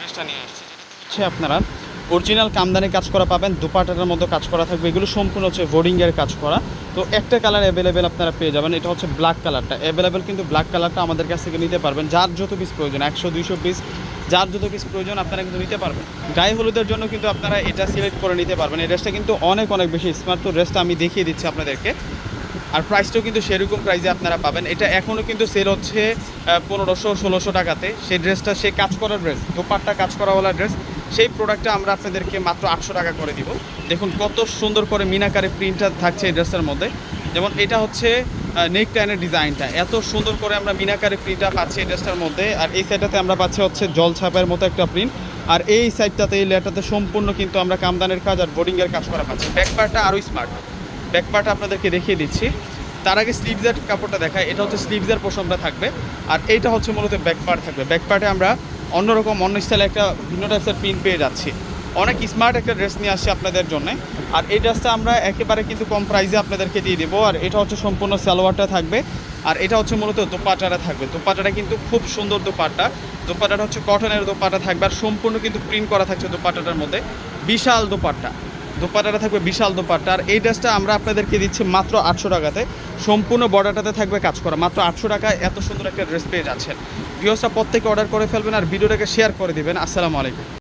ড্রেসটা নিয়ে আসছি হচ্ছে আপনারা অরিজিনাল কামদানি কাজ করা পাবেন, দুপাটাটার মতো কাজ করা থাকবে, এগুলো সম্পূর্ণ হচ্ছে বোর্ডিংয়ের কাজ করা। তো একটা কালার অ্যাভেলেবেল আপনারা পেয়ে যাবেন, এটা হচ্ছে ব্ল্যাক কালারটা অ্যাভেলেবেল, কিন্তু ব্ল্যাক কালারটা আমাদের কাছ থেকে নিতে পারবেন যার যত পিস প্রয়োজন, 100-200 পিস যার যত পিস প্রয়োজন আপনারা কিন্তু নিতে পারবেন। গায়ে হলুদের জন্য কিন্তু আপনারা এটা সিলেক্ট করে নিতে পারবেন। এই ড্রেসটা কিন্তু অনেক অনেক বেশি স্মার্ট। তো ড্রেসটা আমি দেখিয়ে দিচ্ছি আপনাদেরকে, আর প্রাইসটাও কিন্তু সেরকম প্রাইসে আপনারা পাবেন। এটা এখনও কিন্তু সেল হচ্ছে 1500-1600 টাকাতে। সেই ড্রেসটা সেই কাজ করা ড্রেস, দোপাট্টা কাজ করাওয়ালা ড্রেস, সেই প্রোডাক্টটা আমরা আপনাদেরকে মাত্র 800 টাকা করে দিব। দেখুন কত সুন্দর করে মিনাকারে প্রিন্টটা থাকছে এই ড্রেসের মধ্যে। যেমন এটা হচ্ছে নেক টাইনের ডিজাইনটা, এত সুন্দর করে আমরা মিনাকারে প্রিন্টটা পাচ্ছি এই ড্রেসটার মধ্যে। আর এই সাইডটাতে আমরা পাচ্ছি হচ্ছে জল ছাপের মতো একটা প্রিন্ট, আর এই সাইডটাতে এই লেয়ারটাতে সম্পূর্ণ কিন্তু আমরা কামদানের কাজ আর বোর্ডিংয়ের কাজ করা পাচ্ছি। ব্যাকপার্টটা আরও স্মার্ট, ব্যাকপার্টটা আপনাদেরকে দেখিয়ে দিচ্ছি। তার আগে স্লিভসের কাপড়টা দেখায়, এটা হচ্ছে স্লিভসের পোর্শনটা থাকবে, আর এইটা হচ্ছে মূলত ব্যাকপার্ট থাকবে। ব্যাকপার্টে আমরা অন্যরকম অন্য স্টাইলে একটা ভিন্ন টাইপসের প্রিন্ট পেয়ে যাচ্ছি। অনেক স্মার্ট একটা ড্রেস নিয়ে আসছি আপনাদের জন্য। আর এই ড্রেসটা আমরা একেবারে কিন্তু কম প্রাইসে আপনাদেরকে দিয়ে দেবো। আর এটা হচ্ছে সম্পূর্ণ সালোয়ারটা থাকবে, আর এটা হচ্ছে মূলত দোপাট্টাটা থাকবে। দোপাট্টাটা কিন্তু খুব সুন্দর দোপাট্টা, দোপাট্টাটা হচ্ছে কটনের দোপাট্টা থাকবে, আর সম্পূর্ণ কিন্তু প্রিন্ট করা থাকছে দোপাট্টাটার মধ্যে। বিশাল দোপাট্টা, দোপাট্টাটা থাকবে বিশাল দোপাট্টা। আর এই ড্রেসটা আমরা আপনাদেরকে দিচ্ছি মাত্র 800 টাকাতে, সম্পূর্ণ বর্ডারটাতে থাকবে কাজ করা। মাত্র 800 টাকায় এত সুন্দর একটা ড্রেস পেয়ে যাচ্ছেন। ভিউয়ার্সরা প্রত্যেকে অর্ডার করে ফেলবেন আর ভিডিওটাকে শেয়ার করে দিবেন। আসসালামু আলাইকুম।